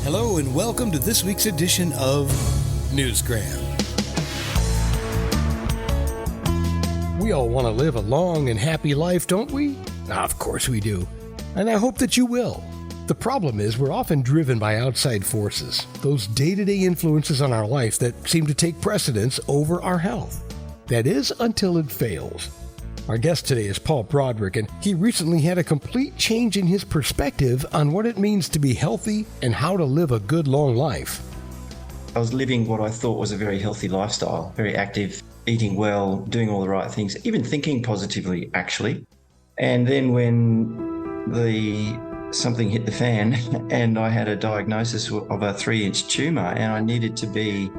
Hello and welcome to this week's edition of Newsgram. We all want to live a long and happy life, don't we? Of course we do. And I hope that you will. The problem is we're often driven by outside forces, those day-to-day influences on our life that seem to take precedence over our health. That is, until it fails. Our guest today is Paul Broderick, and he recently had a complete change in his perspective on what it means to be healthy and how to live a good long life. I was living what I thought was a very healthy lifestyle, very active, eating well, doing all the right things, even thinking positively, actually. And then when something hit the fan and I had a diagnosis of a 3-inch tumour and I needed to be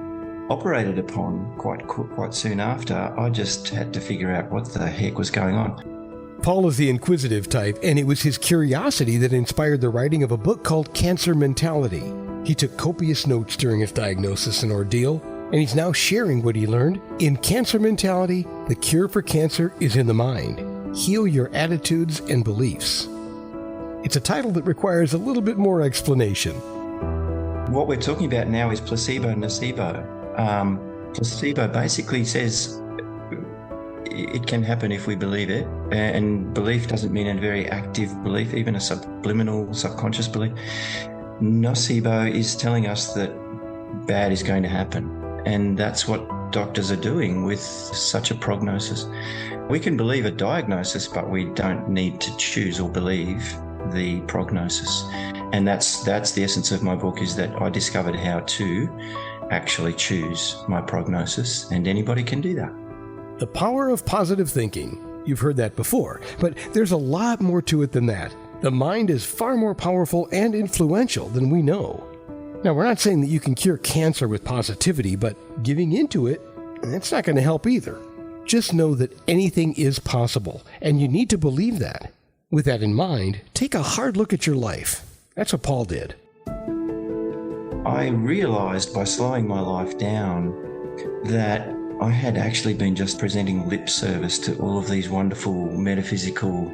operated upon quite soon after, I just had to figure out what the heck was going on. Paul is the inquisitive type, and it was his curiosity that inspired the writing of a book called Cancer Mentality. He took copious notes during his diagnosis and ordeal, and he's now sharing what he learned in Cancer Mentality. The cure for cancer is in the mind. Heal your attitudes and beliefs. It's a title that requires a little bit more explanation. What we're talking about now is placebo-nocebo. Placebo basically says it can happen if we believe it, and belief doesn't mean a very active belief, even a subliminal, subconscious belief. Nocebo is telling us that bad is going to happen, and that's what doctors are doing with such a prognosis. We can believe a diagnosis, but we don't need to choose or believe the prognosis. And that's the essence of my book, is that I discovered how to actually choose my prognosis, and anybody can do that. The power of positive thinking. You've heard that before, but there's a lot more to it than that. The mind is far more powerful and influential than we know. Now, we're not saying that you can cure cancer with positivity, but giving into it, that's not going to help either. Just know that anything is possible, and you need to believe that. With that in mind, take a hard look at your life. That's what Paul did. I realised by slowing my life down that I had actually been just presenting lip service to all of these wonderful metaphysical,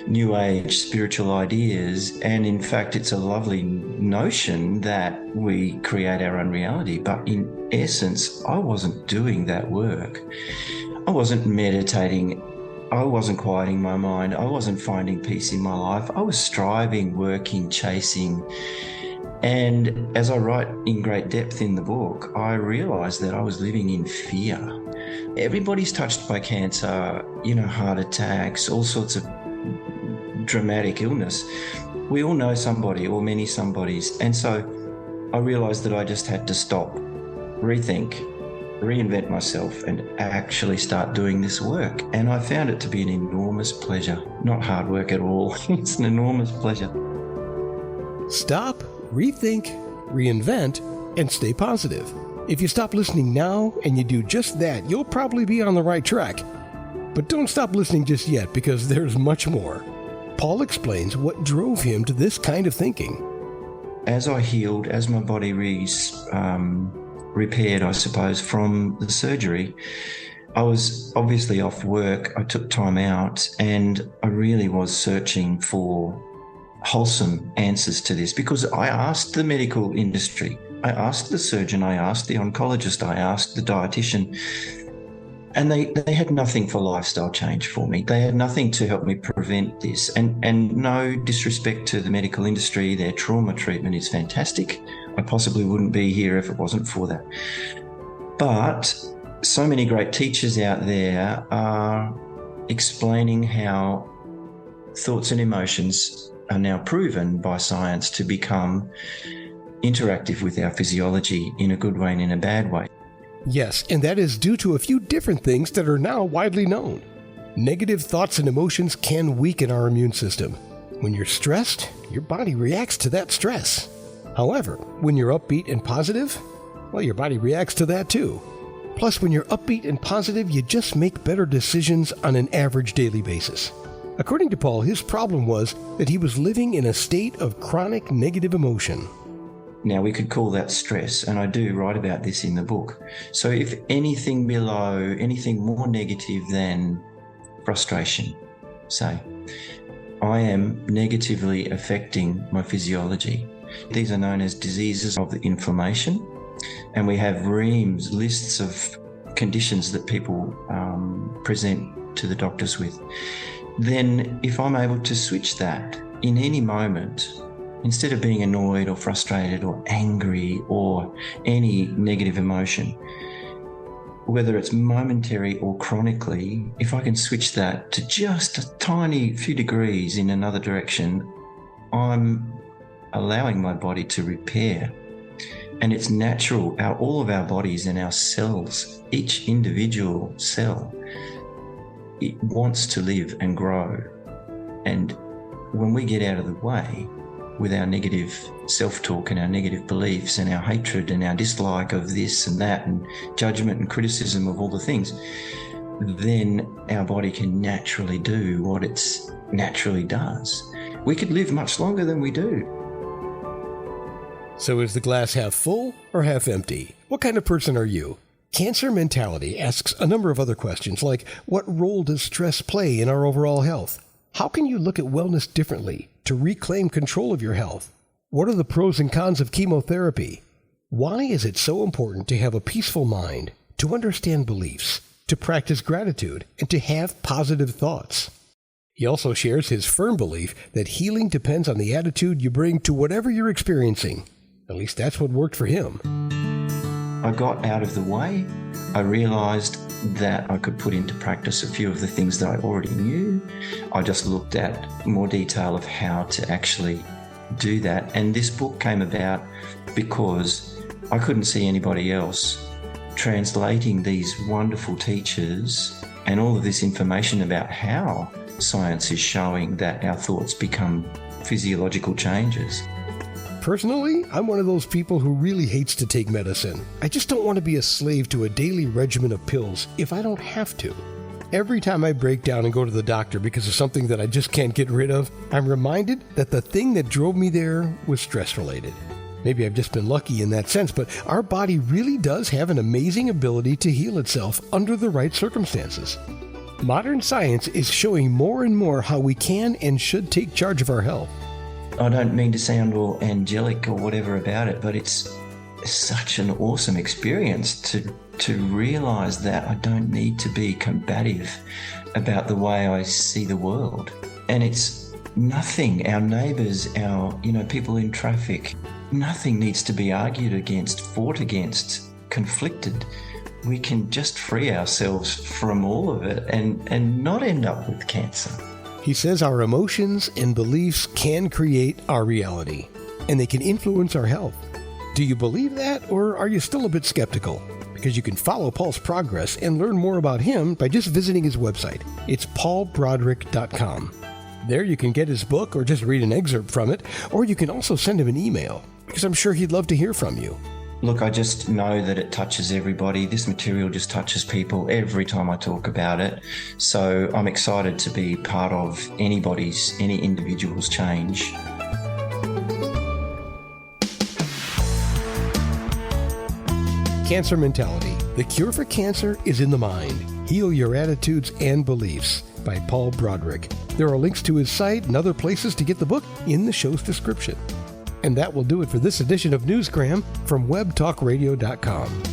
new age spiritual ideas. And in fact, it's a lovely notion that we create our own reality. But in essence, I wasn't doing that work. I wasn't meditating. I wasn't quieting my mind. I wasn't finding peace in my life. I was striving, working, chasing. And as I write in great depth in the book, I realised that I was living in fear. Everybody's touched by cancer, heart attacks, all sorts of dramatic illness. We all know somebody or many somebodies. And so I realised that I just had to stop, rethink, reinvent myself, and actually start doing this work. And I found it to be an enormous pleasure. Not hard work at all. It's an enormous pleasure. Stop, rethink, reinvent, and stay positive. If you stop listening now and you do just that, you'll probably be on the right track. But don't stop listening just yet, because there's much more. Paul explains what drove him to this kind of thinking. As I healed, as my body repaired, I suppose, from the surgery, I was obviously off work. I took time out, and I really was searching for wholesome answers to this, because I asked the medical industry, I asked the surgeon, I asked the oncologist, I asked the dietitian, and they had nothing for lifestyle change for me. They had nothing to help me prevent this. And no disrespect to the medical industry, their trauma treatment is fantastic. I possibly wouldn't be here if it wasn't for that. But so many great teachers out there are explaining how thoughts and emotions are now proven by science to become interactive with our physiology in a good way and in a bad way. Yes, and that is due to a few different things that are now widely known. Negative thoughts and emotions can weaken our immune system. When you're stressed, your body reacts to that stress. However, when you're upbeat and positive, well, your body reacts to that too. Plus, when you're upbeat and positive, you just make better decisions on an average daily basis. According to Paul, his problem was that he was living in a state of chronic negative emotion. Now, we could call that stress, and I do write about this in the book. So if anything more negative than frustration, say, I am negatively affecting my physiology. These are known as diseases of the inflammation. And we have lists of conditions that people present to the doctors with. Then if I'm able to switch that in any moment, instead of being annoyed or frustrated or angry or any negative emotion, whether it's momentary or chronically, if I can switch that to just a tiny few degrees in another direction, I'm allowing my body to repair. And it's natural. All of our bodies and our cells, each individual cell, it wants to live and grow. And when we get out of the way with our negative self-talk and our negative beliefs and our hatred and our dislike of this and that and judgment and criticism of all the things, then our body can naturally do what it naturally does. We could live much longer than we do. So is the glass half full or half empty? What kind of person are you? Cancer Mentality asks a number of other questions like, what role does stress play in our overall health? How can you look at wellness differently to reclaim control of your health? What are the pros and cons of chemotherapy? Why is it so important to have a peaceful mind, to understand beliefs, to practice gratitude, and to have positive thoughts? He also shares his firm belief that healing depends on the attitude you bring to whatever you're experiencing. At least that's what worked for him. I got out of the way. I realized that I could put into practice a few of the things that I already knew. I just looked at more detail of how to actually do that. And this book came about because I couldn't see anybody else translating these wonderful teachers and all of this information about how science is showing that our thoughts become physiological changes. Personally, I'm one of those people who really hates to take medicine. I just don't want to be a slave to a daily regimen of pills if I don't have to. Every time I break down and go to the doctor because of something that I just can't get rid of, I'm reminded that the thing that drove me there was stress-related. Maybe I've just been lucky in that sense, but our body really does have an amazing ability to heal itself under the right circumstances. Modern science is showing more and more how we can and should take charge of our health. I don't mean to sound all angelic or whatever about it, but it's such an awesome experience to realize that I don't need to be combative about the way I see the world. And it's nothing, our neighbours, our people in traffic, nothing needs to be argued against, fought against, conflicted. We can just free ourselves from all of it and not end up with cancer. He says our emotions and beliefs can create our reality, and they can influence our health. Do you believe that, or are you still a bit skeptical? Because you can follow Paul's progress and learn more about him by just visiting his website. It's paulbroderick.com. There you can get his book or just read an excerpt from it, or you can also send him an email, because I'm sure he'd love to hear from you. Look, I just know that it touches everybody. This material just touches people every time I talk about it. So I'm excited to be part of any individual's change. Cancer Mentality. The cure for cancer is in the mind. Heal your attitudes and beliefs by Paul Broderick. There are links to his site and other places to get the book in the show's description. And that will do it for this edition of Newsgram from webtalkradio.com.